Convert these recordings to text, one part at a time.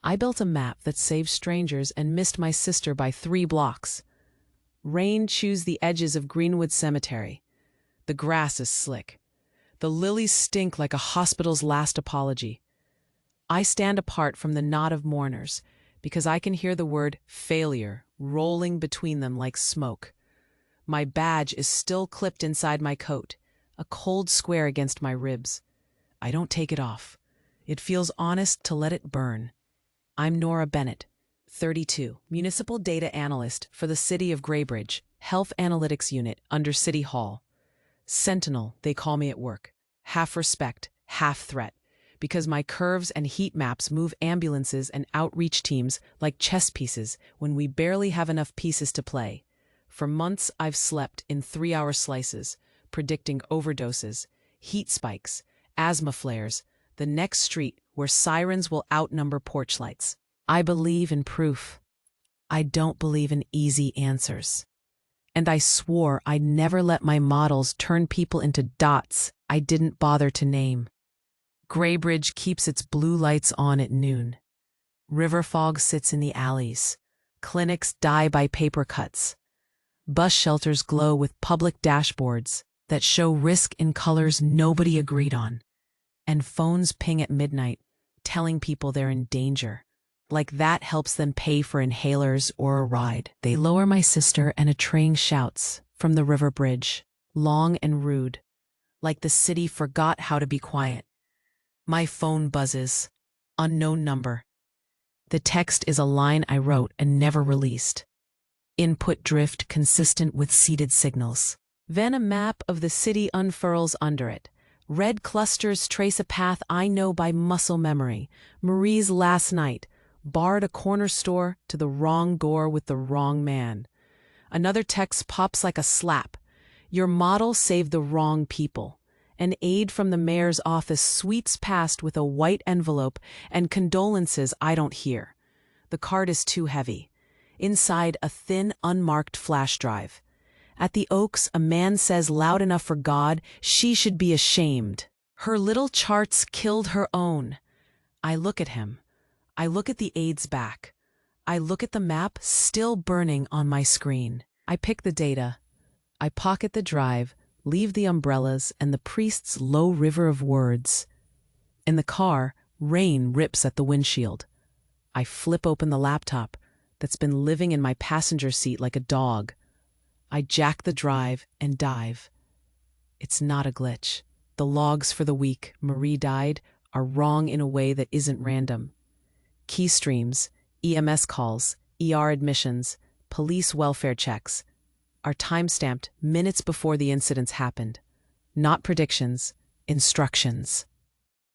I built a map that saved strangers and missed my sister by 3 blocks. Rain chews the edges of Greenwood Cemetery. The grass is slick. The lilies stink like a hospital's last apology. I stand apart from the knot of mourners because I can hear the word failure rolling between them like smoke. My badge is still clipped inside my coat, a cold square against my ribs. I don't take it off. It feels honest to let it burn. I'm Nora Bennett, 32, Municipal Data Analyst for the City of Graybridge, Health Analytics Unit under City Hall. Sentinel, they call me at work. Half respect, half threat, because my curves and heat maps move ambulances and outreach teams like chess pieces when we barely have enough pieces to play. For months, I've slept in 3-hour slices, predicting overdoses, heat spikes, asthma flares, the next street where sirens will outnumber porch lights. I believe in proof. I don't believe in easy answers. And I swore I'd never let my models turn people into dots I didn't bother to name. Graybridge keeps its blue lights on at noon. River fog sits in the alleys. Clinics die by paper cuts. Bus shelters glow with public dashboards that show risk in colors nobody agreed on. And phones ping at midnight, telling people they're in danger. Like that helps them pay for inhalers or a ride. They lower my sister and a train shouts from the river bridge, long and rude, like the city forgot how to be quiet. My phone buzzes. Unknown number. The text is a line I wrote and never released. Input drift consistent with seeded signals. Then a map of the city unfurls under it. Red clusters trace a path I know by muscle memory. Marie's last night, barred a corner store to the wrong door with the wrong man. Another text pops like a slap. Your model saved the wrong people. An aide from the mayor's office sweeps past with a white envelope and condolences I don't hear. The card is too heavy. Inside, a thin, unmarked flash drive. At the Oaks, a man says loud enough for God, she should be ashamed. Her little charts killed her own. I look at him. I look at the aide's back. I look at the map still burning on my screen. I pick the data. I pocket the drive, leave the umbrellas and the priest's low river of words. In the car, rain rips at the windshield. I flip open the laptop that's been living in my passenger seat like a dog. I jack the drive and dive. It's not a glitch. The logs for the week Marie died are wrong in a way that isn't random. Key streams, EMS calls, ER admissions, police welfare checks are time-stamped minutes before the incidents happened. Not predictions, instructions.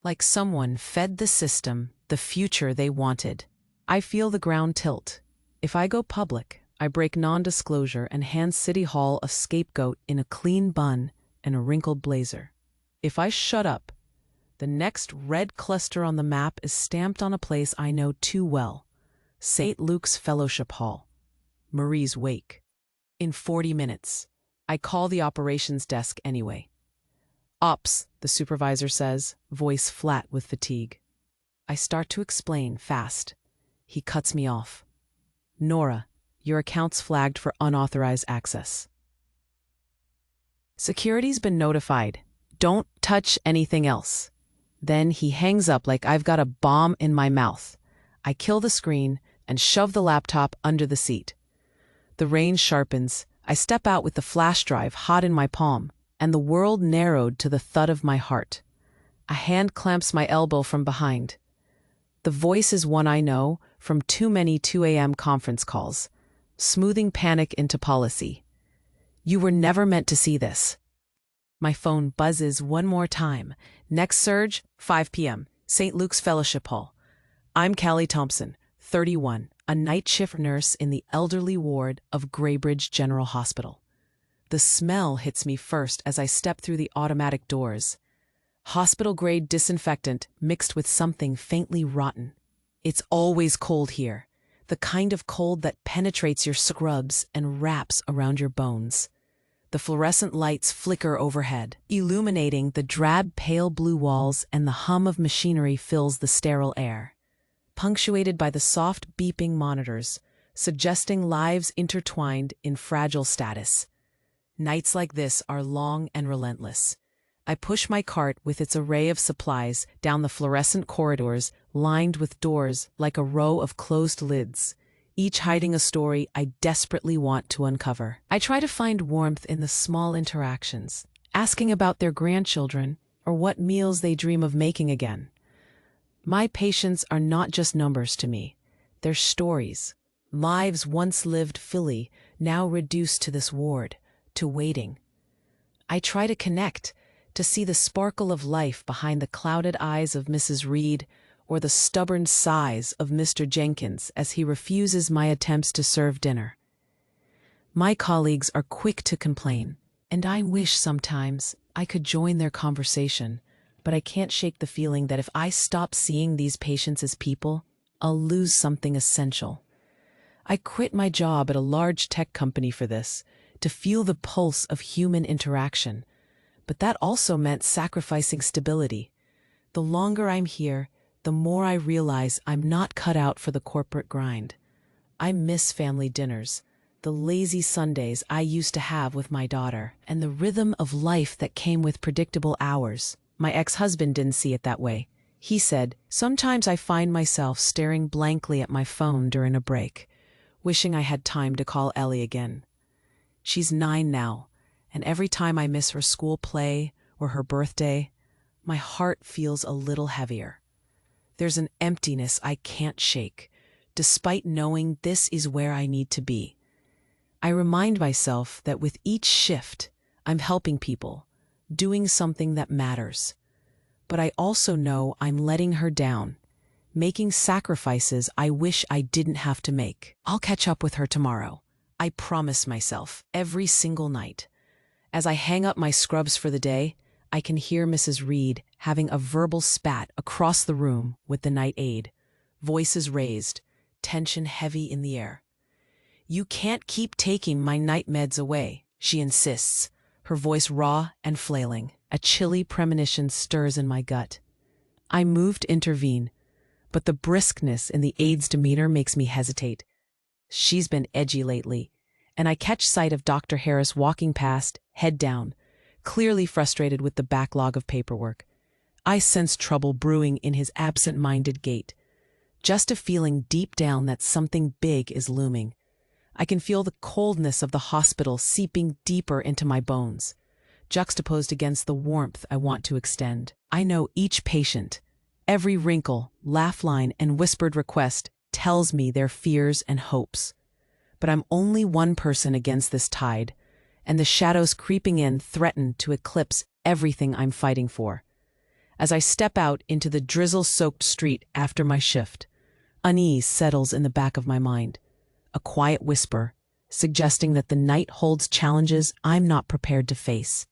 Like someone fed the system the future they wanted. I feel the ground tilt. If I go public, I break non-disclosure and hand City Hall a scapegoat in a clean bun and a wrinkled blazer. If I shut up, the next red cluster on the map is stamped on a place I know too well. St. Luke's Fellowship Hall. Marie's wake. In 40 minutes. I call the operations desk anyway. Ops, the supervisor says, voice flat with fatigue. I start to explain fast. He cuts me off. Nora, your account's flagged for unauthorized access. Security's been notified. Don't touch anything else. Then he hangs up like I've got a bomb in my mouth. I kill the screen and shove the laptop under the seat. The rain sharpens. I step out with the flash drive hot in my palm, and the world narrowed to the thud of my heart. A hand clamps my elbow from behind. The voice is one I know from too many 2 a.m. conference calls, smoothing panic into policy. You were never meant to see this. My phone buzzes one more time. Next surge, 5 p.m., St. Luke's Fellowship Hall. I'm Callie Thompson, 31, a night shift nurse in the elderly ward of Graybridge General Hospital. The smell hits me first as I step through the automatic doors. Hospital-grade disinfectant mixed with something faintly rotten. It's always cold here, the kind of cold that penetrates your scrubs and wraps around your bones. The fluorescent lights flicker overhead, illuminating the drab pale blue walls, and the hum of machinery fills the sterile air. punctuated by the soft beeping monitors, suggesting lives intertwined in fragile status. Nights like this are long and relentless. I push my cart with its array of supplies down the fluorescent corridors lined with doors like a row of closed lids, each hiding a story I desperately want to uncover. I try to find warmth in the small interactions, asking about their grandchildren or what meals they dream of making again. My patients are not just numbers to me. They're stories. Lives once lived fully, now reduced to this ward, to waiting. I try to connect, to see the sparkle of life behind the clouded eyes of Mrs. Reed or the stubborn sighs of Mr. Jenkins as he refuses my attempts to serve dinner. My colleagues are quick to complain, and I wish sometimes I could join their conversation, but I can't shake the feeling that if I stop seeing these patients as people, I'll lose something essential. I quit my job at a large tech company for this, to feel the pulse of human interaction, but that also meant sacrificing stability. The longer I'm here, the more I realize I'm not cut out for the corporate grind. I miss family dinners, the lazy Sundays I used to have with my daughter, and the rhythm of life that came with predictable hours. My ex-husband didn't see it that way. He said, "Sometimes I find myself staring blankly at my phone during a break, wishing I had time to call Ellie again. She's 9 now, and every time I miss her school play or her birthday, my heart feels a little heavier. There's an emptiness I can't shake, despite knowing this is where I need to be. I remind myself that with each shift, I'm helping people, doing something that matters. But I also know I'm letting her down, making sacrifices I wish I didn't have to make. I'll catch up with her tomorrow. I promise myself, every single night. As I hang up my scrubs for the day, I can hear Mrs. Reed having a verbal spat across the room with the night aide, voices raised, tension heavy in the air. "You can't keep taking my night meds away," she insists, her voice raw and flailing. A chilly premonition stirs in my gut. I move to intervene, but the briskness in the aide's demeanor makes me hesitate. She's been edgy lately, and I catch sight of Dr. Harris walking past, head down, clearly frustrated with the backlog of paperwork. I sense trouble brewing in his absent-minded gait, just a feeling deep down that something big is looming. I can feel the coldness of the hospital seeping deeper into my bones, juxtaposed against the warmth I want to extend. I know each patient, every wrinkle, laugh line, and whispered request tells me their fears and hopes. But I'm only one person against this tide, and the shadows creeping in threaten to eclipse everything I'm fighting for. As I step out into the drizzle-soaked street after my shift, unease settles in the back of my mind, a quiet whisper suggesting that the night holds challenges I'm not prepared to face.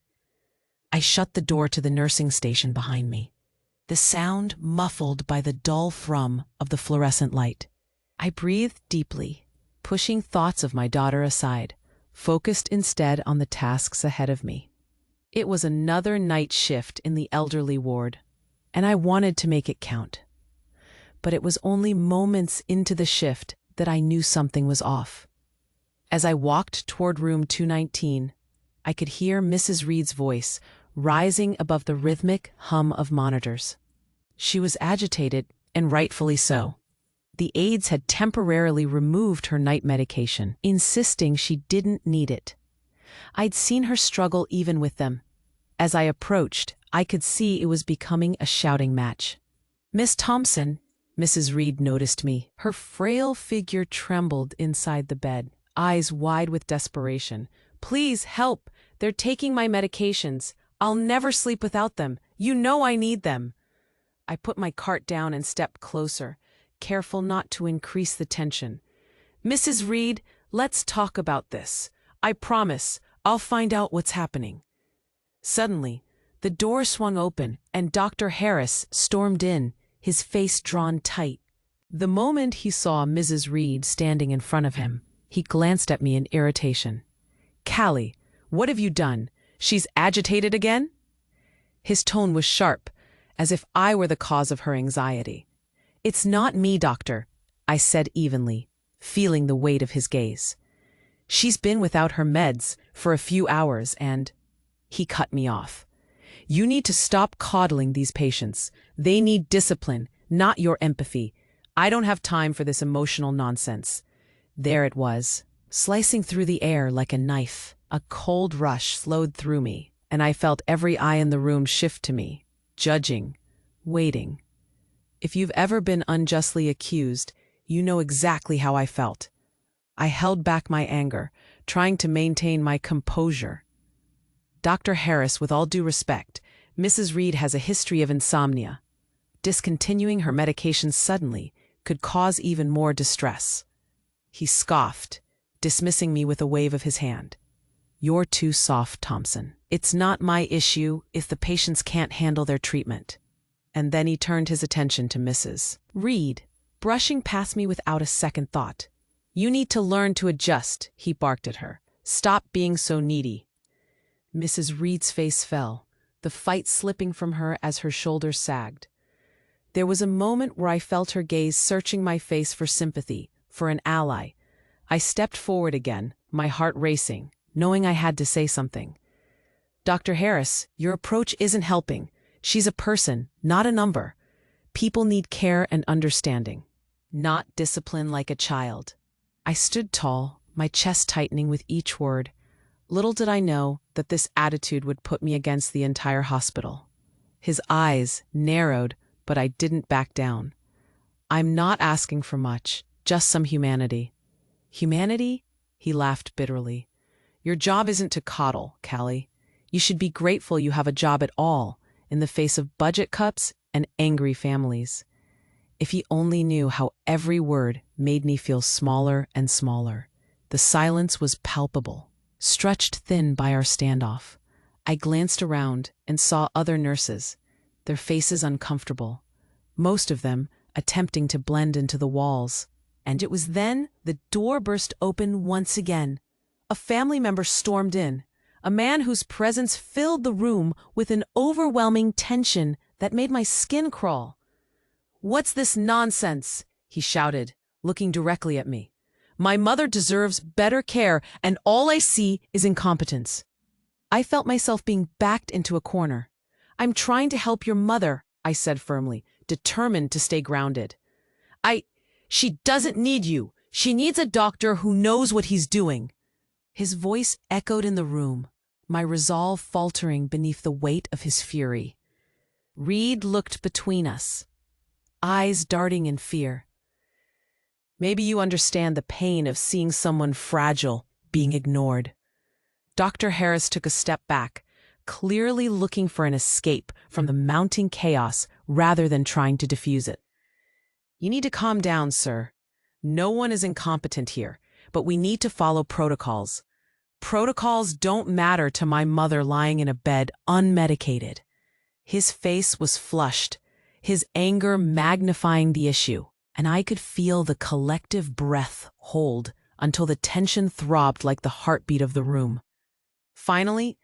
I shut the door to the nursing station behind me, the sound muffled by the dull thrum of the fluorescent light. I breathe deeply, pushing thoughts of my daughter aside, focused instead on the tasks ahead of me. It was another night shift in the elderly ward, and I wanted to make it count. But it was only moments into the shift that I knew something was off. As I walked toward room 219, I could hear Mrs. Reed's voice rising above the rhythmic hum of monitors. She was agitated, and rightfully so. The aides had temporarily removed her night medication, insisting she didn't need it. I'd seen her struggle even with them. As I approached, I could see it was becoming a shouting match. "Miss Thompson," Mrs. Reed noticed me. Her frail figure trembled inside the bed, eyes wide with desperation. "Please help. They're taking my medications. I'll never sleep without them. You know I need them." I put my cart down and stepped closer, careful not to increase the tension. "Mrs. Reed, let's talk about this. I promise I'll find out what's happening." Suddenly, the door swung open and Dr. Harris stormed in, his face drawn tight. The moment he saw Mrs. Reed standing in front of him, he glanced at me in irritation. "Callie, what have you done? She's agitated again?" His tone was sharp, as if I were the cause of her anxiety. "It's not me, doctor," I said evenly, feeling the weight of his gaze. "She's been without her meds for a few hours and—" He cut me off. "You need to stop coddling these patients. They need discipline, not your empathy. I don't have time for this emotional nonsense." There it was, slicing through the air like a knife. A cold rush slowed through me, and I felt every eye in the room shift to me, judging, waiting. If you've ever been unjustly accused, you know exactly how I felt. I held back my anger, trying to maintain my composure. "Dr. Harris, with all due respect, Mrs. Reed has a history of insomnia. Discontinuing her medications suddenly could cause even more distress." He scoffed, dismissing me with a wave of his hand. "You're too soft, Thompson. It's not my issue if the patients can't handle their treatment." And then he turned his attention to Mrs. Reed, brushing past me without a second thought. "You need to learn to adjust," he barked at her. "Stop being so needy." Mrs. Reed's face fell, the fight slipping from her as her shoulders sagged. There was a moment where I felt her gaze searching my face for sympathy, for an ally. I stepped forward again, my heart racing, knowing I had to say something. "Dr. Harris, your approach isn't helping. She's a person, not a number. People need care and understanding, not discipline like a child." I stood tall, my chest tightening with each word. Little did I know that this attitude would put me against the entire hospital. His eyes narrowed, but I didn't back down. "I'm not asking for much, just some humanity." "Humanity?" He laughed bitterly. "Your job isn't to coddle, Callie. You should be grateful you have a job at all, in the face of budget cuts and angry families." If he only knew how every word made me feel smaller and smaller. The silence was palpable, stretched thin by our standoff. I glanced around and saw other nurses, their faces uncomfortable, most of them attempting to blend into the walls. And it was then the door burst open once again. A family member stormed in, a man whose presence filled the room with an overwhelming tension that made my skin crawl. "What's this nonsense?" he shouted, looking directly at me. "My mother deserves better care, and all I see is incompetence." I felt myself being backed into a corner. "I'm trying to help your mother," I said firmly, determined to stay grounded. She doesn't need you. She needs a doctor who knows what he's doing." His voice echoed in the room, my resolve faltering beneath the weight of his fury. Reed looked between us, eyes darting in fear. "Maybe you understand the pain of seeing someone fragile being ignored." Dr. Harris took a step back, clearly looking for an escape from the mounting chaos rather than trying to diffuse it. "You need to calm down, sir. No one is incompetent here, but we need to follow protocols. Protocols don't matter to my mother lying in a bed unmedicated." His face was flushed, his anger magnifying the issue, and I could feel the collective breath hold until the tension throbbed like the heartbeat of the room. Finally,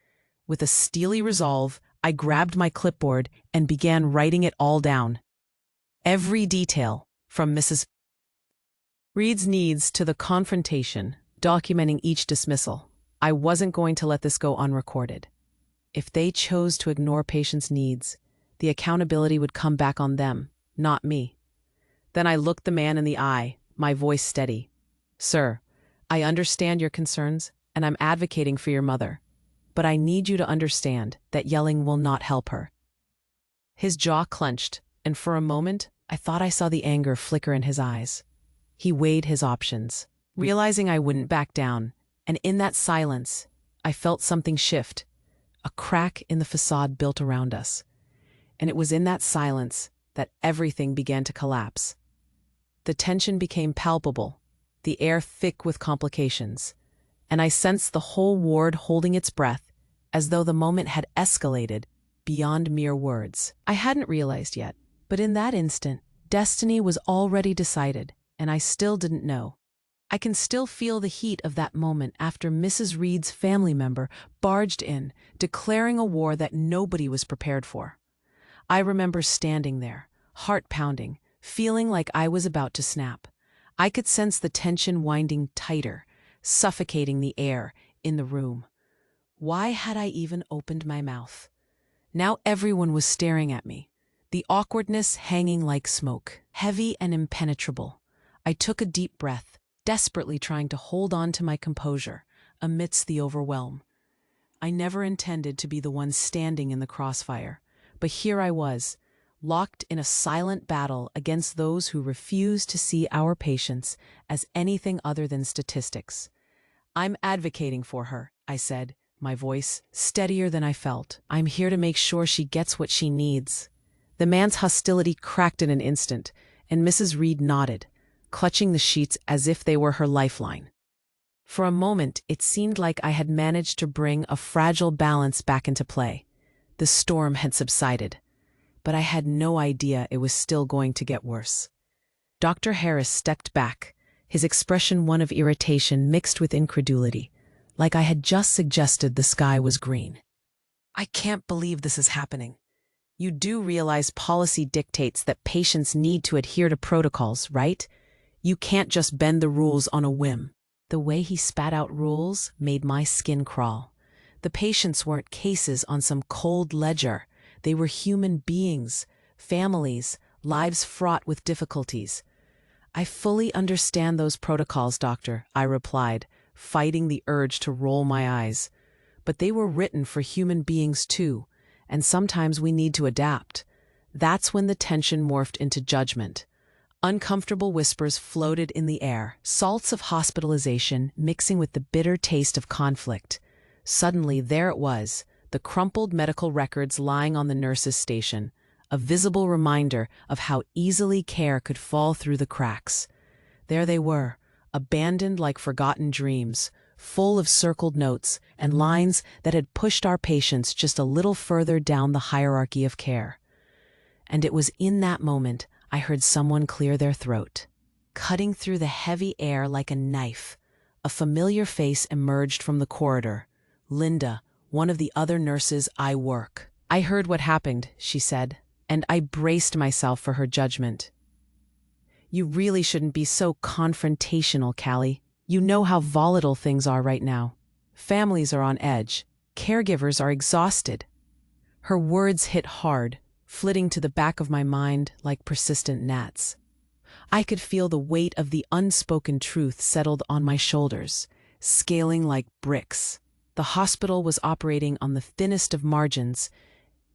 with a steely resolve, I grabbed my clipboard and began writing it all down. Every detail, from Mrs. Reed's needs to the confrontation, documenting each dismissal. I wasn't going to let this go unrecorded. If they chose to ignore patients' needs, the accountability would come back on them, not me. Then I looked the man in the eye, my voice steady. "Sir, I understand your concerns, and I'm advocating for your mother. But I need you to understand that yelling will not help her." His jaw clenched, and for a moment, I thought I saw the anger flicker in his eyes. He weighed his options, realizing I wouldn't back down, and in that silence, I felt something shift, a crack in the facade built around us. And it was in that silence that everything began to collapse. The tension became palpable, the air thick with complications, and I sensed the whole ward holding its breath, as though the moment had escalated beyond mere words. I hadn't realized yet, but in that instant, destiny was already decided, and I still didn't know. I can still feel the heat of that moment after Mrs. Reed's family member barged in, declaring a war that nobody was prepared for. I remember standing there, heart pounding, feeling like I was about to snap. I could sense the tension winding tighter, suffocating the air in the room. Why had I even opened my mouth? Now everyone was staring at me, the awkwardness hanging like smoke, heavy and impenetrable. I took a deep breath, desperately trying to hold on to my composure amidst the overwhelm. I never intended to be the one standing in the crossfire, but here I was, locked in a silent battle against those who refuse to see our patients as anything other than statistics. "I'm advocating for her," I said, my voice steadier than I felt. "I'm here to make sure she gets what she needs." The man's hostility cracked in an instant, and Mrs. Reed nodded, clutching the sheets as if they were her lifeline. For a moment, it seemed like I had managed to bring a fragile balance back into play. The storm had subsided, but I had no idea it was still going to get worse. Dr. Harris stepped back, his expression one of irritation mixed with incredulity, like I had just suggested the sky was green. "I can't believe this is happening. You do realize policy dictates that patients need to adhere to protocols, right? You can't just bend the rules on a whim." The way he spat out rules made my skin crawl. The patients weren't cases on some cold ledger. They were human beings, families, lives fraught with difficulties. "I fully understand those protocols, doctor," I replied, fighting the urge to roll my eyes. "But they were written for human beings too, and sometimes we need to adapt." That's when the tension morphed into judgment. Uncomfortable whispers floated in the air, salts of hospitalization mixing with the bitter taste of conflict. Suddenly, there it was, the crumpled medical records lying on the nurse's station, a visible reminder of how easily care could fall through the cracks. There they were, abandoned like forgotten dreams, full of circled notes and lines that had pushed our patients just a little further down the hierarchy of care. And it was in that moment I heard someone clear their throat. Cutting through the heavy air like a knife, a familiar face emerged from the corridor. Linda, one of the other nurses I work. "I heard what happened," she said, and I braced myself for her judgment. "You really shouldn't be so confrontational, Callie. You know how volatile things are right now. Families are on edge. Caregivers are exhausted." Her words hit hard, flitting to the back of my mind like persistent gnats. I could feel the weight of the unspoken truth settled on my shoulders, scaling like bricks. The hospital was operating on the thinnest of margins,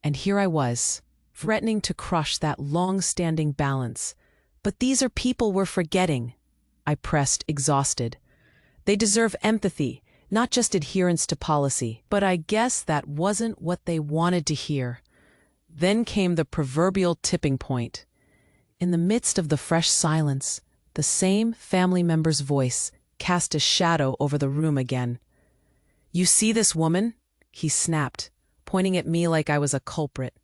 and here I was, threatening to crush that long-standing balance. "But these are people we're forgetting," I pressed, exhausted. "They deserve empathy, not just adherence to policy." But I guess that wasn't what they wanted to hear. Then came the proverbial tipping point. In the midst of the fresh silence, the same family member's voice cast a shadow over the room again. "You see this woman?" he snapped, pointing at me like I was a culprit.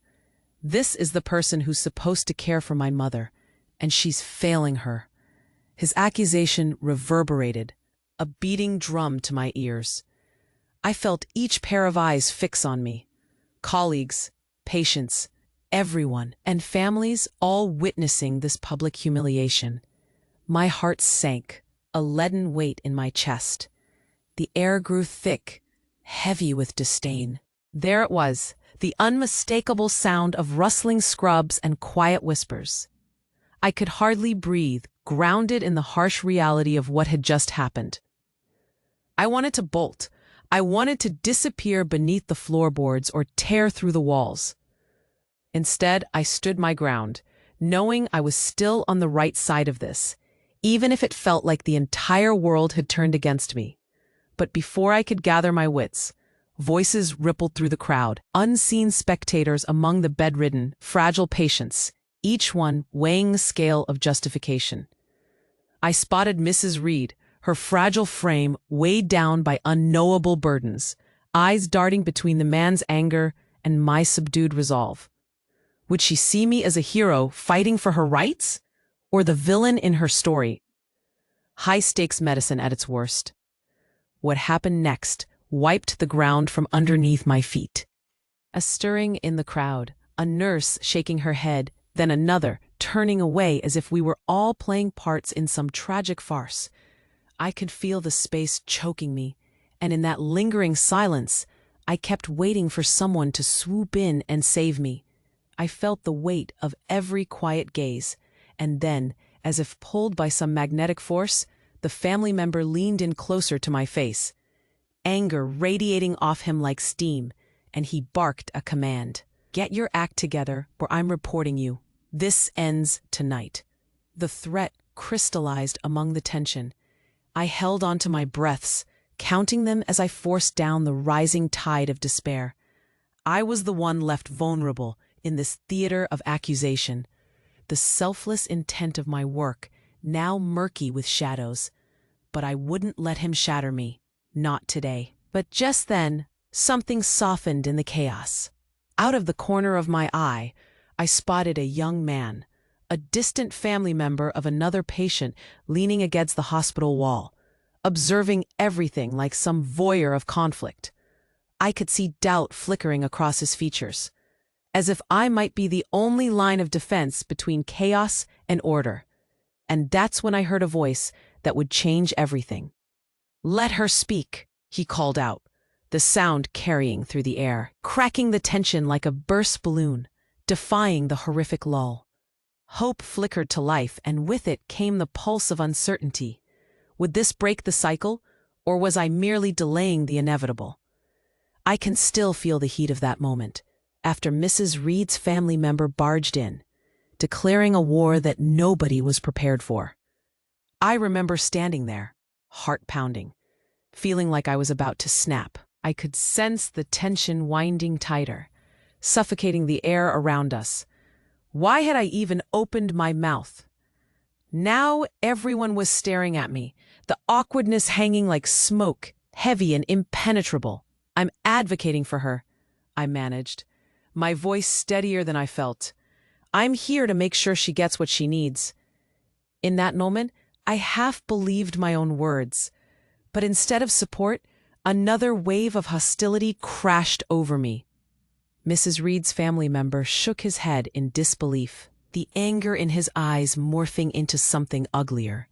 "This is the person who's supposed to care for my mother, and she's failing her." His accusation reverberated, a beating drum to my ears. I felt each pair of eyes fix on me. Colleagues, patients, everyone, and families all witnessing this public humiliation. My heart sank, a leaden weight in my chest. The air grew thick, heavy with disdain. There it was, the unmistakable sound of rustling scrubs and quiet whispers. I could hardly breathe, grounded in the harsh reality of what had just happened. I wanted to bolt. I wanted to disappear beneath the floorboards or tear through the walls. Instead, I stood my ground, knowing I was still on the right side of this, even if it felt like the entire world had turned against me. But before I could gather my wits, voices rippled through the crowd, unseen spectators among the bedridden, fragile patients, each one weighing the scale of justification. I spotted Mrs. Reed, her fragile frame weighed down by unknowable burdens, eyes darting between the man's anger and my subdued resolve. Would she see me as a hero fighting for her rights, or the villain in her story? High-stakes medicine at its worst. What happened next wiped the ground from underneath my feet. A stirring in the crowd, a nurse shaking her head, then another, turning away as if we were all playing parts in some tragic farce. I could feel the space choking me, and in that lingering silence, I kept waiting for someone to swoop in and save me. I felt the weight of every quiet gaze, and then, as if pulled by some magnetic force, the family member leaned in closer to my face, anger radiating off him like steam, and he barked a command. "Get your act together, or I'm reporting you. This ends tonight." The threat crystallized among the tension. I held on to my breaths, counting them as I forced down the rising tide of despair. I was the one left vulnerable in this theater of accusation, the selfless intent of my work, now murky with shadows. But I wouldn't let him shatter me, not today. But just then, something softened in the chaos. Out of the corner of my eye, I spotted a young man, a distant family member of another patient leaning against the hospital wall, observing everything like some voyeur of conflict. I could see doubt flickering across his features, as if I might be the only line of defense between chaos and order. And that's when I heard a voice that would change everything. "Let her speak," he called out, the sound carrying through the air, cracking the tension like a burst balloon, defying the horrific lull. Hope flickered to life, and with it came the pulse of uncertainty. Would this break the cycle, or was I merely delaying the inevitable? I can still feel the heat of that moment, after Mrs. Reed's family member barged in, declaring a war that nobody was prepared for. I remember standing there, heart pounding, feeling like I was about to snap. I could sense the tension winding tighter, suffocating the air around us. Why had I even opened my mouth? Now everyone was staring at me, the awkwardness hanging like smoke, heavy and impenetrable. "I'm advocating for her," I managed, my voice steadier than I felt. "I'm here to make sure she gets what she needs." In that moment, I half believed my own words, but instead of support, another wave of hostility crashed over me. Mrs. Reed's family member shook his head in disbelief, the anger in his eyes morphing into something uglier.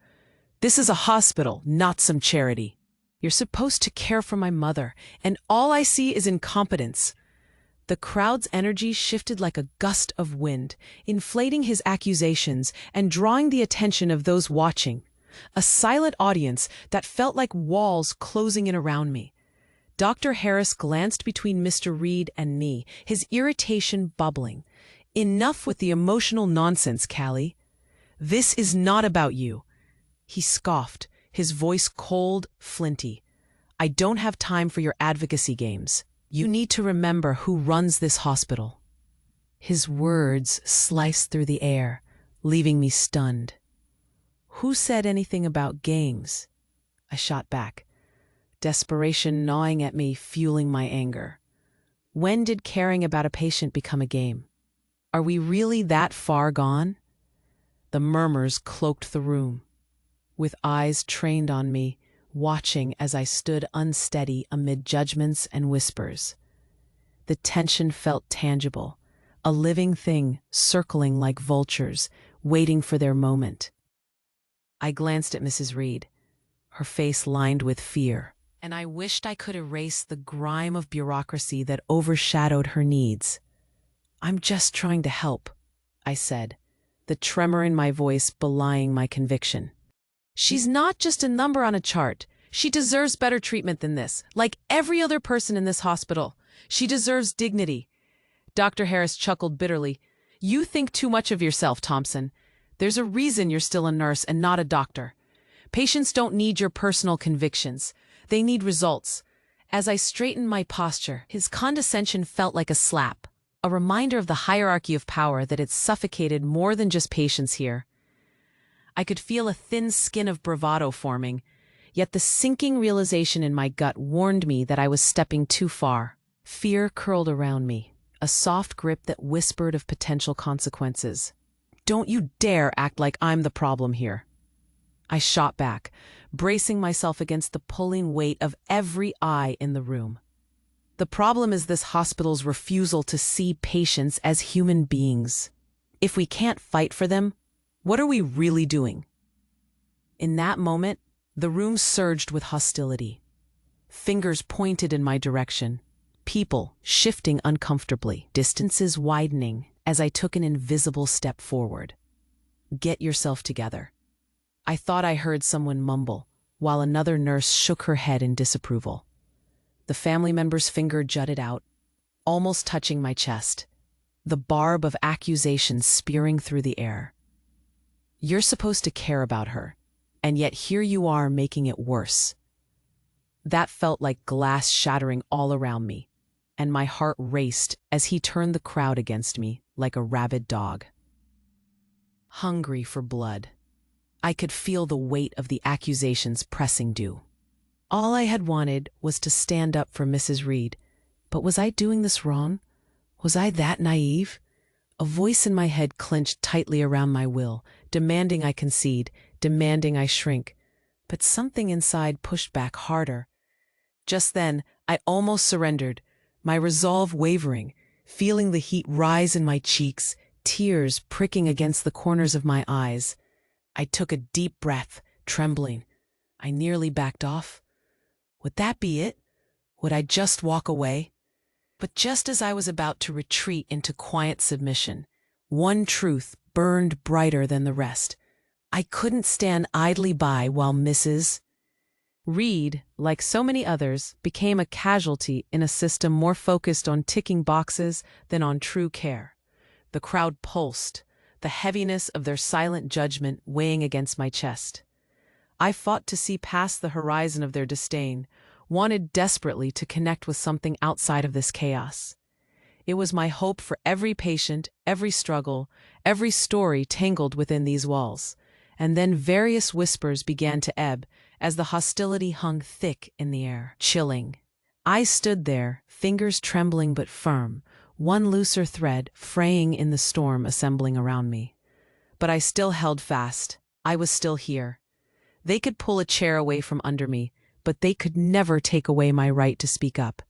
"This is a hospital, not some charity. You're supposed to care for my mother, and all I see is incompetence." The crowd's energy shifted like a gust of wind, inflating his accusations and drawing the attention of those watching. A silent audience that felt like walls closing in around me. Dr. Harris glanced between Mr. Reed and me, his irritation bubbling. "Enough with the emotional nonsense, Callie. This is not about you." He scoffed, his voice cold, flinty. "I don't have time for your advocacy games. You need to remember who runs this hospital." His words sliced through the air, leaving me stunned. "Who said anything about games?" I shot back, desperation gnawing at me, fueling my anger. When did caring about a patient become a game? Are we really that far gone? The murmurs cloaked the room, with eyes trained on me, watching as I stood unsteady amid judgments and whispers. The tension felt tangible, a living thing circling like vultures, waiting for their moment. I glanced at Mrs. Reed, her face lined with fear, and I wished I could erase the grime of bureaucracy that overshadowed her needs. "I'm just trying to help," I said, the tremor in my voice belying my conviction. "She's not just a number on a chart. She deserves better treatment than this, like every other person in this hospital. She deserves dignity." Dr. Harris chuckled bitterly. "You think too much of yourself, Thompson. There's a reason you're still a nurse and not a doctor. Patients don't need your personal convictions. They need results." As I straightened my posture, his condescension felt like a slap, a reminder of the hierarchy of power that had suffocated more than just patients here. I could feel a thin skin of bravado forming, yet the sinking realization in my gut warned me that I was stepping too far. Fear curled around me, a soft grip that whispered of potential consequences. "Don't you dare act like I'm the problem here." I shot back, bracing myself against the pulling weight of every eye in the room. "The problem is this hospital's refusal to see patients as human beings. If we can't fight for them, what are we really doing? In that moment, the room surged with hostility. Fingers pointed in my direction, people shifting uncomfortably, distances widening as I took an invisible step forward. "Get yourself together." I thought I heard someone mumble, while another nurse shook her head in disapproval. The family member's finger jutted out, almost touching my chest, the barb of accusation spearing through the air. "You're supposed to care about her, and yet here you are making it worse." That felt like glass shattering all around me, and my heart raced as he turned the crowd against me like a rabid dog. Hungry for blood, I could feel the weight of the accusations pressing due. All I had wanted was to stand up for Mrs. Reed, but was I doing this wrong? Was I that naive? A voice in my head clenched tightly around my will, demanding I concede, demanding I shrink. But something inside pushed back harder. Just then, I almost surrendered, my resolve wavering, feeling the heat rise in my cheeks, tears pricking against the corners of my eyes. I took a deep breath, trembling. I nearly backed off. Would that be it? Would I just walk away? But just as I was about to retreat into quiet submission, one truth burned brighter than the rest. I couldn't stand idly by while Mrs. Reed, like so many others, became a casualty in a system more focused on ticking boxes than on true care. The crowd pulsed, the heaviness of their silent judgment weighing against my chest. I fought to see past the horizon of their disdain, wanted desperately to connect with something outside of this chaos. It was my hope for every patient, every struggle, every story tangled within these walls. And then various whispers began to ebb as the hostility hung thick in the air, chilling. I stood there, fingers trembling but firm, one looser thread fraying in the storm assembling around me. But I still held fast. I was still here. They could pull a chair away from under me, but they could never take away my right to speak up.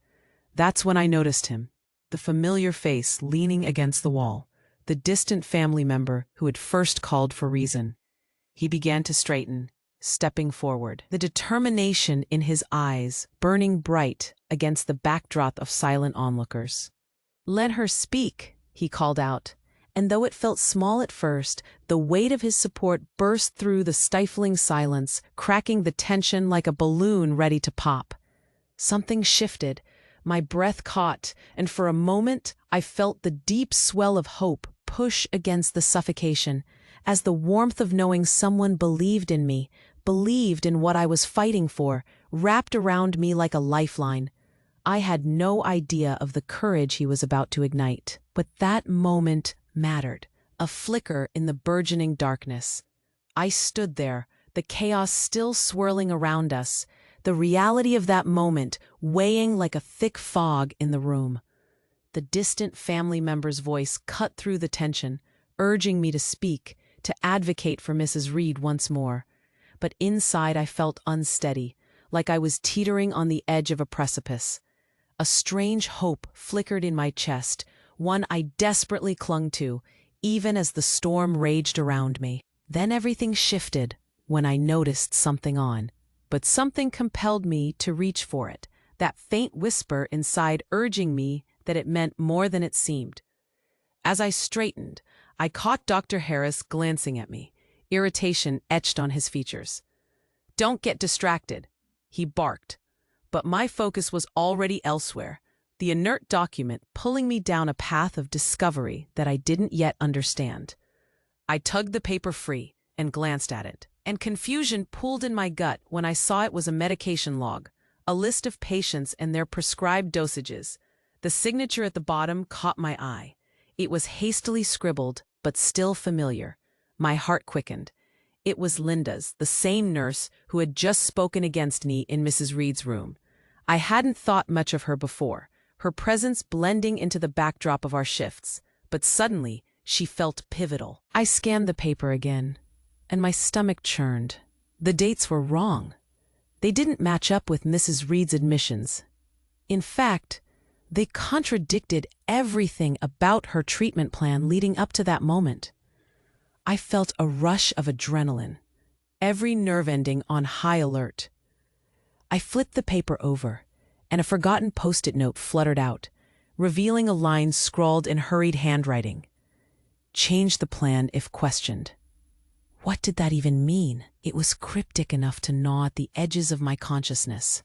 That's when I noticed him, the familiar face leaning against the wall, the distant family member who had first called for reason. He began to straighten, stepping forward, the determination in his eyes burning bright against the backdrop of silent onlookers. "Let her speak," he called out, and though it felt small at first, the weight of his support burst through the stifling silence, cracking the tension like a balloon ready to pop. Something shifted, my breath caught, and for a moment I felt the deep swell of hope push against the suffocation, as the warmth of knowing someone believed in me, believed in what I was fighting for, wrapped around me like a lifeline. I had no idea of the courage he was about to ignite, but that moment mattered, a flicker in the burgeoning darkness. I stood there, the chaos still swirling around us, the reality of that moment weighing like a thick fog in the room. The distant family member's voice cut through the tension, urging me to speak, to advocate for Mrs. Reed once more. But inside I felt unsteady, like I was teetering on the edge of a precipice. A strange hope flickered in my chest, one I desperately clung to, even as the storm raged around me. Then everything shifted when I noticed something on. But something compelled me to reach for it, that faint whisper inside urging me that it meant more than it seemed. As I straightened, I caught Dr. Harris glancing at me, irritation etched on his features. "Don't get distracted," he barked. But my focus was already elsewhere, the inert document pulling me down a path of discovery that I didn't yet understand. I tugged the paper free and glanced at it, and confusion pooled in my gut when I saw it was a medication log, a list of patients and their prescribed dosages. The signature at the bottom caught my eye. It was hastily scribbled, but still familiar. My heart quickened. It was Linda's, the same nurse who had just spoken against me in Mrs. Reed's room. I hadn't thought much of her before, her presence blending into the backdrop of our shifts, but suddenly she felt pivotal. I scanned the paper again, and my stomach churned. The dates were wrong. They didn't match up with Mrs. Reed's admissions. In fact, They contradicted everything about her treatment plan leading up to that moment. I felt a rush of adrenaline, every nerve ending on high alert. I flipped the paper over, and a forgotten post-it note fluttered out, revealing a line scrawled in hurried handwriting. Change the plan if questioned. What did that even mean? It was cryptic enough to gnaw at the edges of my consciousness.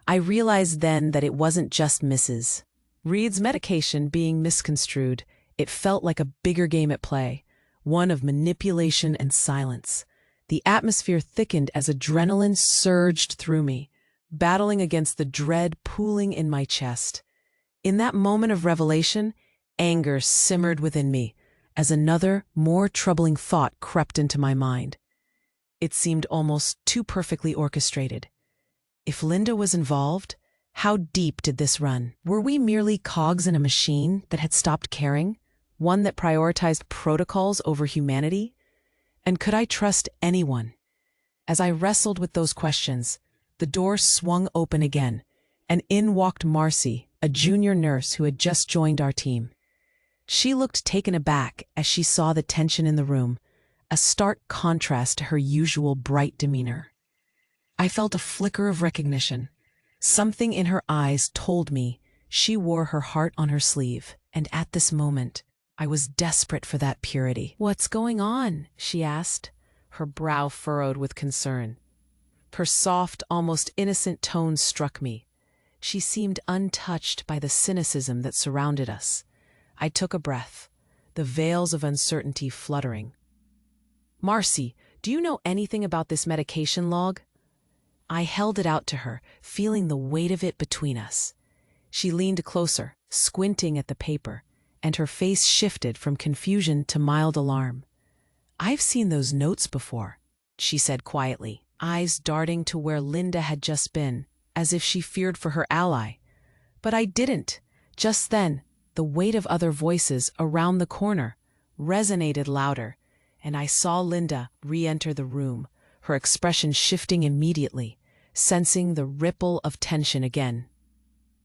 I realized then that it wasn't just Mrs. Reed's medication being misconstrued. It felt like a bigger game at play, one of manipulation and silence. The atmosphere thickened as adrenaline surged through me, battling against the dread pooling in my chest. In that moment of revelation, anger simmered within me as another, more troubling thought crept into my mind. It seemed almost too perfectly orchestrated. If Linda was involved, how deep did this run? Were we merely cogs in a machine that had stopped caring, one that prioritized protocols over humanity? And could I trust anyone? As I wrestled with those questions, the door swung open again, and in walked Marcy, a junior nurse who had just joined our team. She looked taken aback as she saw the tension in the room, a stark contrast to her usual bright demeanor. I felt a flicker of recognition. Something in her eyes told me she wore her heart on her sleeve, and at this moment, I was desperate for that purity. "What's going on?" she asked, her brow furrowed with concern. Her soft, almost innocent tone struck me. She seemed untouched by the cynicism that surrounded us. I took a breath, the veils of uncertainty fluttering. "Marcy, do you know anything about this medication log?" I held it out to her, feeling the weight of it between us. She leaned closer, squinting at the paper, and her face shifted from confusion to mild alarm. "I've seen those notes before," she said quietly, eyes darting to where Linda had just been, as if she feared for her ally. But I didn't. Just then, the weight of other voices around the corner resonated louder, and I saw Linda re-enter the room, her expression shifting immediately, sensing the ripple of tension again.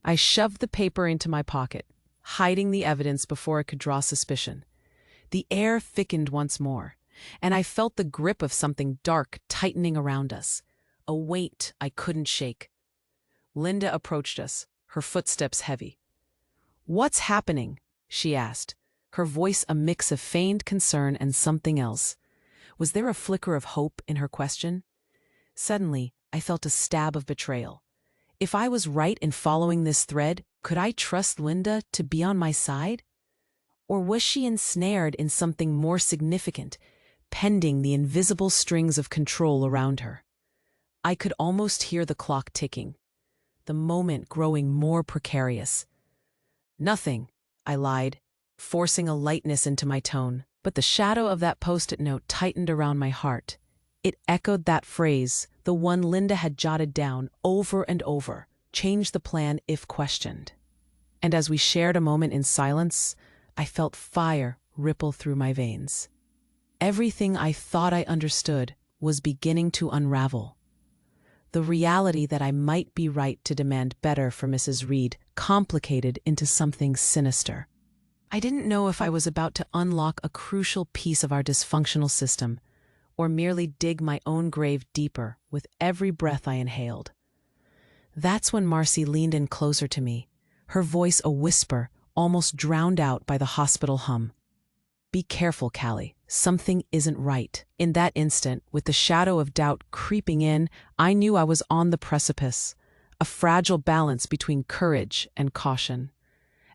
I shoved the paper into my pocket, hiding the evidence before it could draw suspicion. The air thickened once more, and I felt the grip of something dark tightening around us, a weight I couldn't shake. Linda approached us, her footsteps heavy. "What's happening?" she asked, her voice a mix of feigned concern and something else. Was there a flicker of hope in her question? Suddenly, I felt a stab of betrayal. If I was right in following this thread, could I trust Linda to be on my side? Or was she ensnared in something more significant, pending the invisible strings of control around her? I could almost hear the clock ticking, the moment growing more precarious. "Nothing," I lied, forcing a lightness into my tone. But the shadow of that post-it note tightened around my heart. It echoed that phrase, the one Linda had jotted down over and over, "Change the plan if questioned." And as we shared a moment in silence, I felt fire ripple through my veins. Everything I thought I understood was beginning to unravel. The reality that I might be right to demand better for Mrs. Reed complicated into something sinister. I didn't know if I was about to unlock a crucial piece of our dysfunctional system, or merely dig my own grave deeper with every breath I inhaled. That's when Marcy leaned in closer to me, her voice a whisper, almost drowned out by the hospital hum. "Be careful, Callie. Something isn't right." In that instant, with the shadow of doubt creeping in, I knew I was on the precipice, a fragile balance between courage and caution.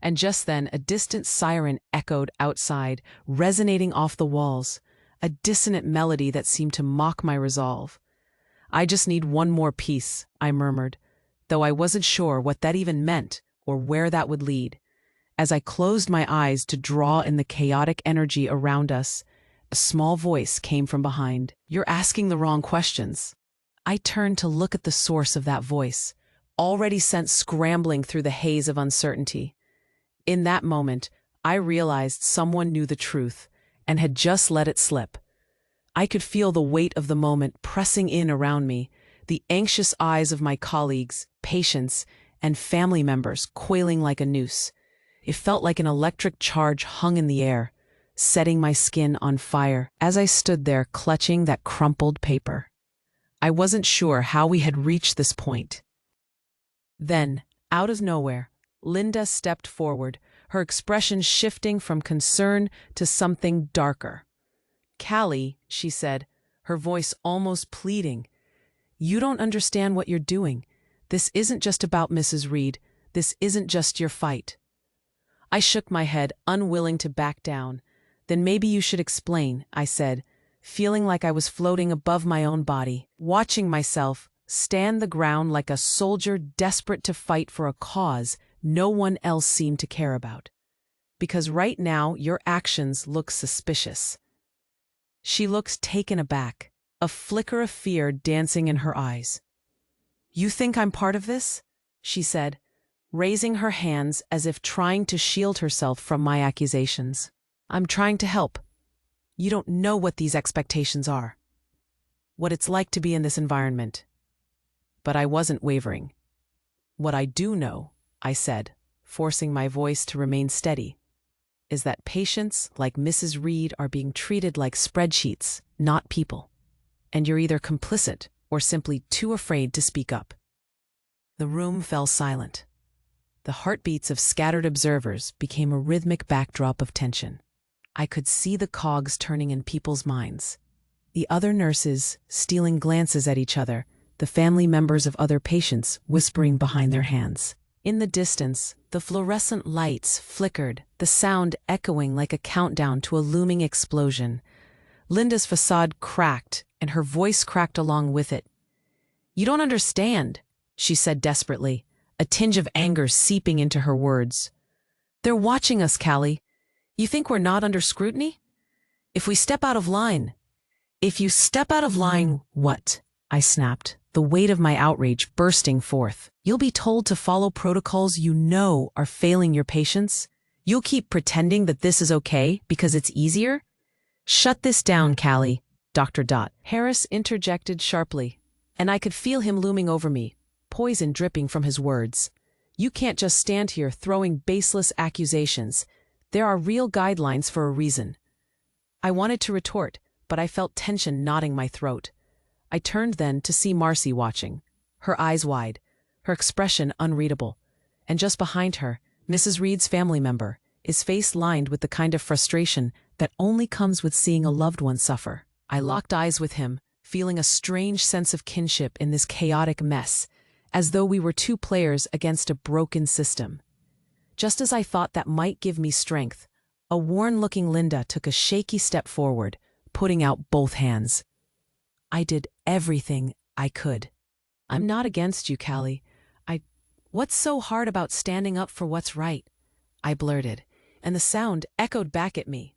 And just then, a distant siren echoed outside, resonating off the walls, a dissonant melody that seemed to mock my resolve. "I just need one more piece," I murmured, though I wasn't sure what that even meant or where that would lead. As I closed my eyes to draw in the chaotic energy around us, a small voice came from behind. "You're asking the wrong questions." I turned to look at the source of that voice, already sent scrambling through the haze of uncertainty. In that moment, I realized someone knew the truth and had just let it slip. I could feel the weight of the moment pressing in around me, the anxious eyes of my colleagues, patients, and family members coiling like a noose. It felt like an electric charge hung in the air, setting my skin on fire as I stood there clutching that crumpled paper. I wasn't sure how we had reached this point. Then, out of nowhere, Linda stepped forward, her expression shifting from concern to something darker. "Callie," she said, her voice almost pleading, "you don't understand what you're doing. This isn't just about Mrs. Reed. This isn't just your fight." I shook my head, unwilling to back down. "Then maybe you should explain," I said, feeling like I was floating above my own body, watching myself stand the ground like a soldier desperate to fight for a cause no one else seemed to care about. "Because right now your actions look suspicious." She looked taken aback, a flicker of fear dancing in her eyes. "You think I'm part of this?" she said, raising her hands as if trying to shield herself from my accusations. "I'm trying to help. You don't know what these expectations are, what it's like to be in this environment." But I wasn't wavering. "What I do know," I said, forcing my voice to remain steady, "is that patients like Mrs. Reed are being treated like spreadsheets, not people. And you're either complicit or simply too afraid to speak up." The room fell silent. The heartbeats of scattered observers became a rhythmic backdrop of tension. I could see the cogs turning in people's minds. The other nurses stealing glances at each other, the family members of other patients whispering behind their hands. In the distance, the fluorescent lights flickered, the sound echoing like a countdown to a looming explosion. Linda's facade cracked, and her voice cracked along with it. "You don't understand," she said desperately, a tinge of anger seeping into her words. "They're watching us, Callie. You think we're not under scrutiny? If we step out of line—" "If you step out of line, what?" I snapped, the weight of my outrage bursting forth. "You'll be told to follow protocols you know are failing your patients? You'll keep pretending that this is okay because it's easier?" "Shut this down, Callie," Dr. Harris interjected sharply, and I could feel him looming over me, poison dripping from his words. "You can't just stand here throwing baseless accusations. There are real guidelines for a reason." I wanted to retort, but I felt tension knotting my throat. I turned then to see Marcy watching, her eyes wide, her expression unreadable. And just behind her, Mrs. Reed's family member, his face lined with the kind of frustration that only comes with seeing a loved one suffer. I locked eyes with him, feeling a strange sense of kinship in this chaotic mess, as though we were two players against a broken system. Just as I thought that might give me strength, a worn-looking Linda took a shaky step forward, putting out both hands. "I did everything I could." "I'm not against you, Callie. What's so hard about standing up for what's right?" I blurted, and the sound echoed back at me.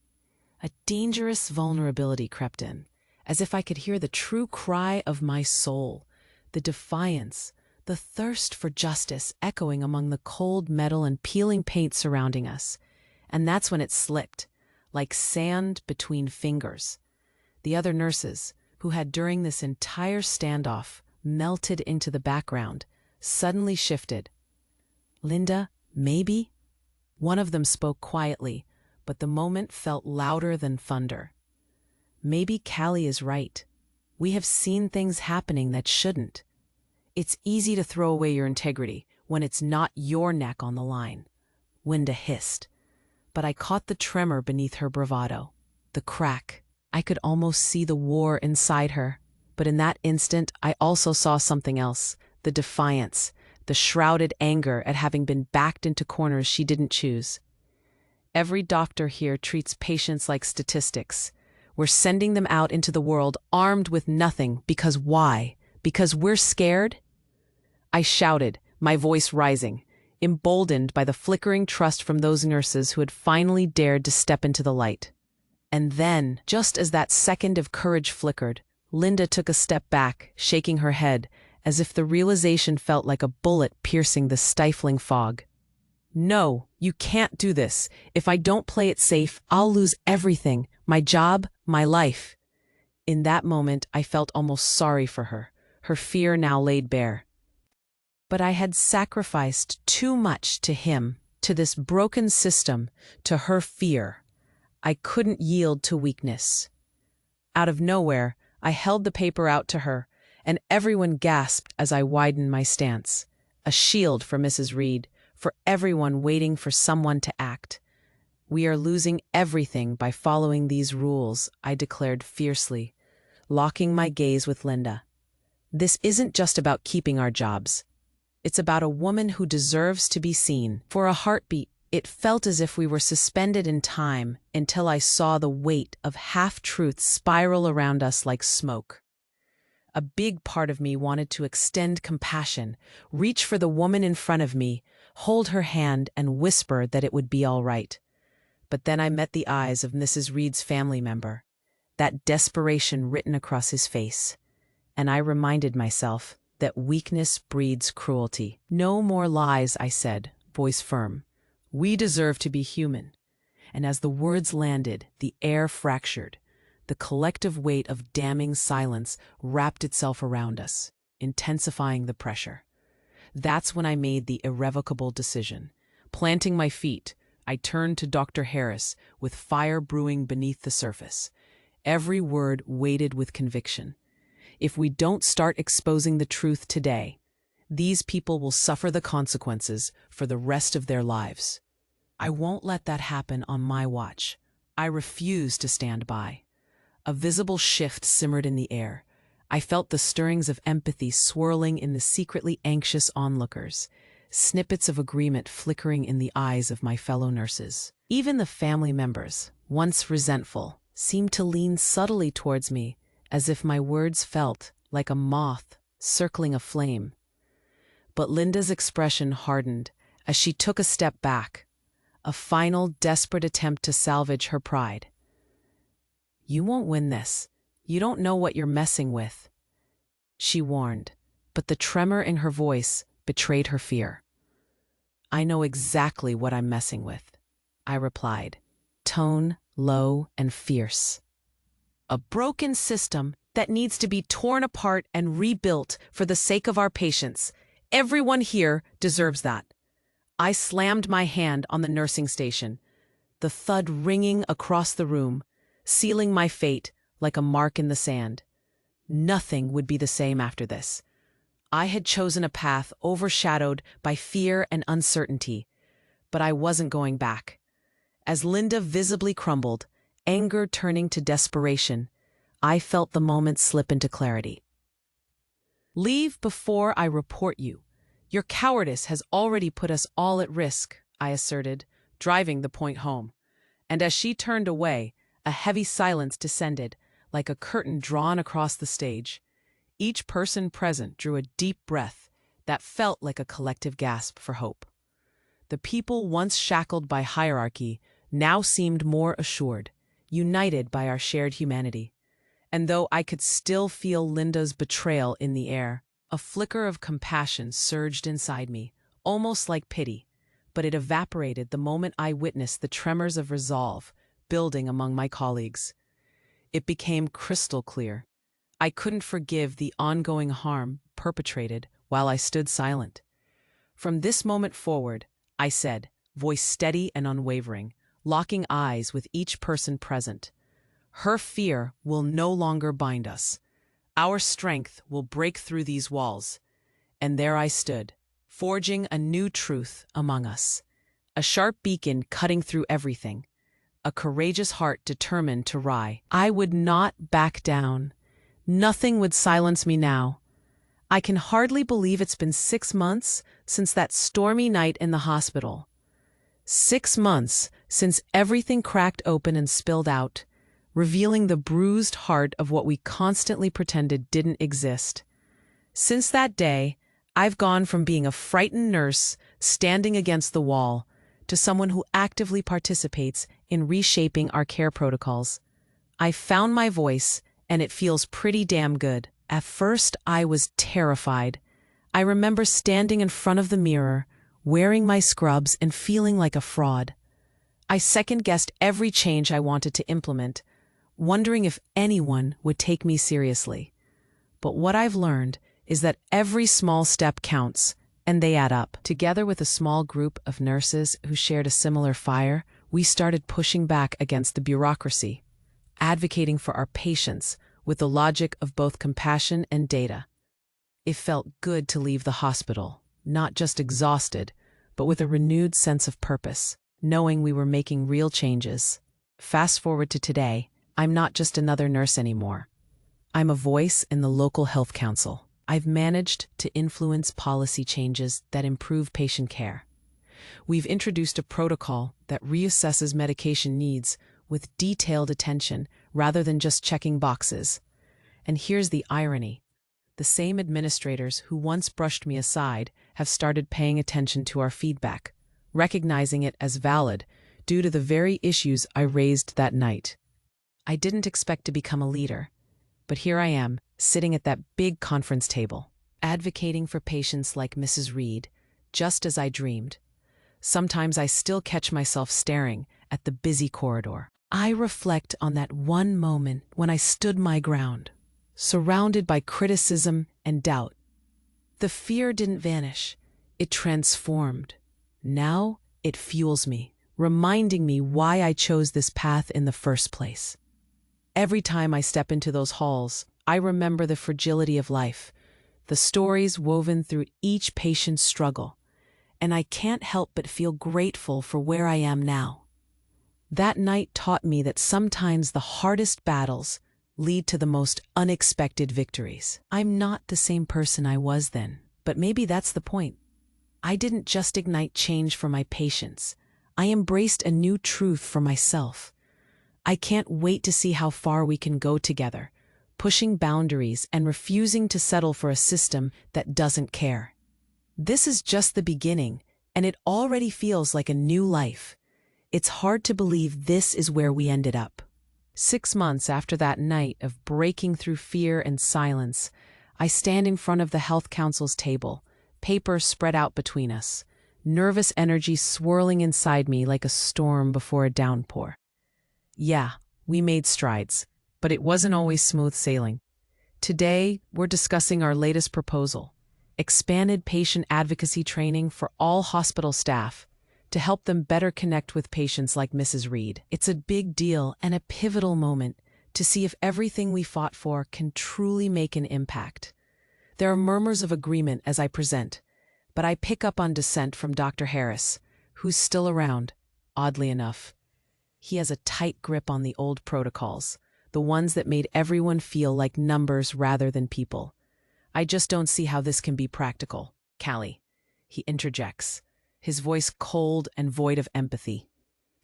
A dangerous vulnerability crept in, as if I could hear the true cry of my soul, the defiance, the thirst for justice echoing among the cold metal and peeling paint surrounding us. And that's when it slipped, like sand between fingers. The other nurses, who had during this entire standoff melted into the background, suddenly shifted. "Linda, maybe?" One of them spoke quietly, but the moment felt louder than thunder. "Maybe Callie is right. We have seen things happening that shouldn't. It's easy to throw away your integrity when it's not your neck on the line," Linda hissed. But I caught the tremor beneath her bravado, the crack. I could almost see the war inside her. But in that instant, I also saw something else, the defiance, the shrouded anger at having been backed into corners she didn't choose. "Every doctor here treats patients like statistics. We're sending them out into the world armed with nothing because why? Because we're scared?" I shouted, my voice rising, emboldened by the flickering trust from those nurses who had finally dared to step into the light. And then, just as that second of courage flickered, Linda took a step back, shaking her head, as if the realization felt like a bullet piercing the stifling fog. "No, you can't do this. If I don't play it safe, I'll lose everything, my job, my life." In that moment, I felt almost sorry for her, her fear now laid bare. But I had sacrificed too much to him, to this broken system, to her fear. I couldn't yield to weakness. Out of nowhere, I held the paper out to her, and everyone gasped as I widened my stance. A shield for Mrs. Reed, for everyone waiting for someone to act. "We are losing everything by following these rules," I declared fiercely, locking my gaze with Linda. "This isn't just about keeping our jobs. It's about a woman who deserves to be seen." For a heartbeat, it felt as if we were suspended in time until I saw the weight of half-truths spiral around us like smoke. A big part of me wanted to extend compassion, reach for the woman in front of me, hold her hand and whisper that it would be all right. But then I met the eyes of Mrs. Reed's family member, that desperation written across his face, and I reminded myself that weakness breeds cruelty. "No more lies," I said, voice firm. "We deserve to be human." And as the words landed, the air fractured. The collective weight of damning silence wrapped itself around us, intensifying the pressure. That's when I made the irrevocable decision. Planting my feet, I turned to Dr. Harris, with fire brewing beneath the surface. Every word weighted with conviction. If we don't start exposing the truth today, these people will suffer the consequences for the rest of their lives. I won't let that happen on my watch. I refuse to stand by. A visible shift simmered in the air. I felt the stirrings of empathy swirling in the secretly anxious onlookers, snippets of agreement flickering in the eyes of my fellow nurses. Even the family members, once resentful, seemed to lean subtly towards me, as if my words felt like a moth circling a flame. But Linda's expression hardened as she took a step back, a final desperate attempt to salvage her pride. "You won't win this. You don't know what you're messing with," she warned, but the tremor in her voice betrayed her fear. "I know exactly what I'm messing with," I replied, tone low and fierce. "A broken system that needs to be torn apart and rebuilt for the sake of our patients. Everyone here deserves that." I slammed my hand on the nursing station, the thud ringing across the room, sealing my fate like a mark in the sand. Nothing would be the same after this. I had chosen a path overshadowed by fear and uncertainty, but I wasn't going back. As Linda visibly crumbled, anger turning to desperation, I felt the moment slip into clarity. "Leave before I report you. Your cowardice has already put us all at risk," I asserted, driving the point home. And as she turned away, a heavy silence descended, like a curtain drawn across the stage. Each person present drew a deep breath that felt like a collective gasp for hope. The people once shackled by hierarchy now seemed more assured, united by our shared humanity. And though I could still feel Linda's betrayal in the air, a flicker of compassion surged inside me, almost like pity, but it evaporated the moment I witnessed the tremors of resolve building among my colleagues. It became crystal clear. I couldn't forgive the ongoing harm perpetrated while I stood silent. "From this moment forward," I said, voice steady and unwavering, locking eyes with each person present, "her fear will no longer bind us. Our strength will break through these walls." And there I stood, forging a new truth among us, a sharp beacon cutting through everything, a courageous heart determined to rise. I would not back down. Nothing would silence me now. I can hardly believe it's been 6 months since that stormy night in the hospital. 6 months since everything cracked open and spilled out, revealing the bruised heart of what we constantly pretended didn't exist. Since that day, I've gone from being a frightened nurse standing against the wall to someone who actively participates in reshaping our care protocols. I found my voice, and it feels pretty damn good. At first, I was terrified. I remember standing in front of the mirror, wearing my scrubs and feeling like a fraud. I second-guessed every change I wanted to implement, wondering if anyone would take me seriously. But what I've learned is that every small step counts, And they add up. Together with a small group of nurses who shared a similar fire, we started pushing back against the bureaucracy, advocating for our patients with the logic of both compassion and data. It felt good to leave the hospital, not just exhausted, but with a renewed sense of purpose, knowing we were making real changes. Fast forward to today, I'm not just another nurse anymore. I'm a voice in the local health council. I've managed to influence policy changes that improve patient care. We've introduced a protocol that reassesses medication needs with detailed attention rather than just checking boxes. And here's the irony. The same administrators who once brushed me aside have started paying attention to our feedback, recognizing it as valid due to the very issues I raised that night. I didn't expect to become a leader, but here I am, sitting at that big conference table, advocating for patients like Mrs. Reed, just as I dreamed. Sometimes I still catch myself staring at the busy corridor. I reflect on that one moment when I stood my ground, surrounded by criticism and doubt. The fear didn't vanish, it transformed. Now it fuels me, reminding me why I chose this path in the first place. Every time I step into those halls, I remember the fragility of life, the stories woven through each patient's struggle, and I can't help but feel grateful for where I am now. That night taught me that sometimes the hardest battles lead to the most unexpected victories. I'm not the same person I was then, but maybe that's the point. I didn't just ignite change for my patients. I embraced a new truth for myself. I can't wait to see how far we can go together, pushing boundaries and refusing to settle for a system that doesn't care. This is just the beginning, and it already feels like a new life. It's hard to believe this is where we ended up. 6 months after that night of breaking through fear and silence, I stand in front of the Health Council's table, paper spread out between us, nervous energy swirling inside me like a storm before a downpour. Yeah, we made strides, but it wasn't always smooth sailing. Today, we're discussing our latest proposal, expanded patient advocacy training for all hospital staff to help them better connect with patients like Mrs. Reed. It's a big deal and a pivotal moment to see if everything we fought for can truly make an impact. There are murmurs of agreement as I present, but I pick up on dissent from Dr. Harris, who's still around, oddly enough. He has a tight grip on the old protocols, the ones that made everyone feel like numbers rather than people. I just don't see how this can be practical, Callie. He interjects, his voice cold and void of empathy.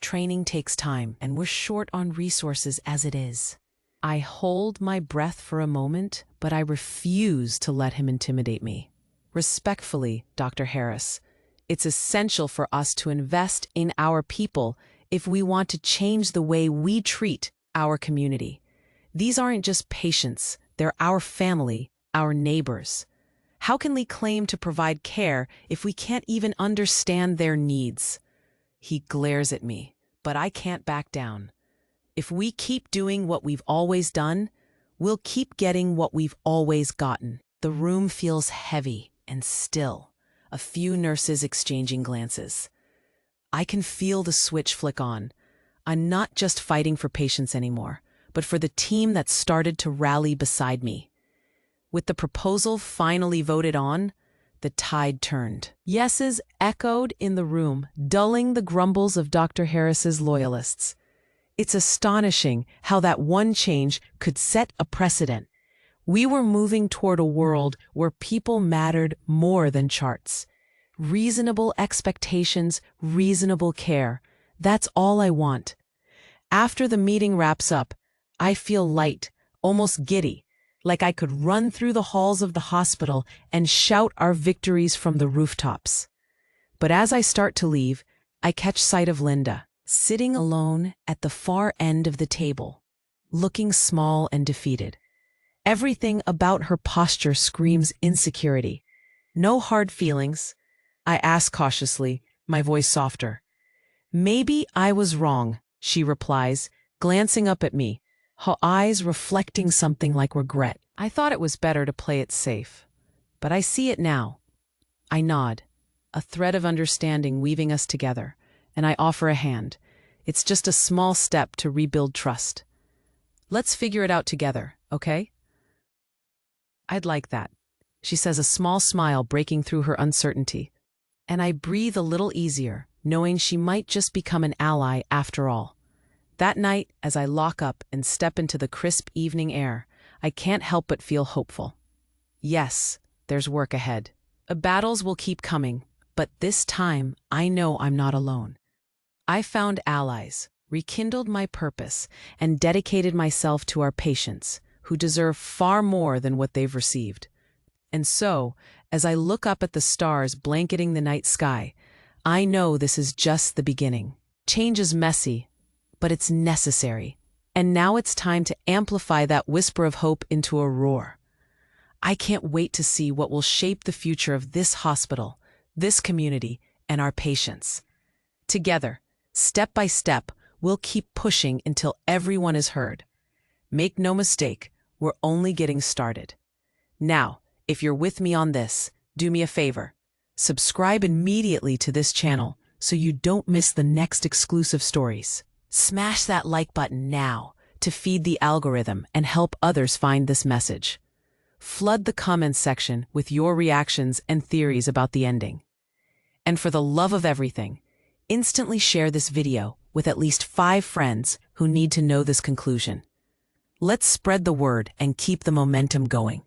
Training takes time, and we're short on resources as it is. I hold my breath for a moment, but I refuse to let him intimidate me. Respectfully, Dr. Harris, it's essential for us to invest in our people if we want to change the way we treat our community. These aren't just patients, they're our family, our neighbors. How can we claim to provide care if we can't even understand their needs? He glares at me, but I can't back down. If we keep doing what we've always done, we'll keep getting what we've always gotten. The room feels heavy and still, a few nurses exchanging glances. I can feel the switch flick on. I'm not just fighting for patients anymore, but for the team that started to rally beside me. With the proposal finally voted on, the tide turned. Yeses echoed in the room, dulling the grumbles of Dr. Harris's loyalists. It's astonishing how that one change could set a precedent. We were moving toward a world where people mattered more than charts. Reasonable expectations, reasonable care. That's all I want. After the meeting wraps up, I feel light, almost giddy, like I could run through the halls of the hospital and shout our victories from the rooftops. But as I start to leave, I catch sight of Linda, sitting alone at the far end of the table, looking small and defeated. Everything about her posture screams insecurity. No hard feelings. I ask cautiously, my voice softer. Maybe I was wrong, she replies, glancing up at me, her eyes reflecting something like regret. I thought it was better to play it safe, but I see it now. I nod, a thread of understanding weaving us together, and I offer a hand. It's just a small step to rebuild trust. Let's figure it out together, okay? I'd like that, she says, a small smile breaking through her uncertainty. And I breathe a little easier, knowing she might just become an ally after all. That night, as I lock up and step into the crisp evening air, I can't help but feel hopeful. Yes, there's work ahead. Battles will keep coming, but this time I know I'm not alone. I found allies, rekindled my purpose, and dedicated myself to our patients, who deserve far more than what they've received. And so, as I look up at the stars blanketing the night sky, I know this is just the beginning. Change is messy, but it's necessary. And now it's time to amplify that whisper of hope into a roar. I can't wait to see what will shape the future of this hospital, this community, and our patients. Together, step by step, we'll keep pushing until everyone is heard. Make no mistake, we're only getting started. Now, if you're with me on this, do me a favor. Subscribe immediately to this channel so you don't miss the next exclusive stories. Smash that like button now to feed the algorithm and help others find this message. Flood the comments section with your reactions and theories about the ending. And for the love of everything, instantly share this video with at least 5 friends who need to know this conclusion. Let's spread the word and keep the momentum going.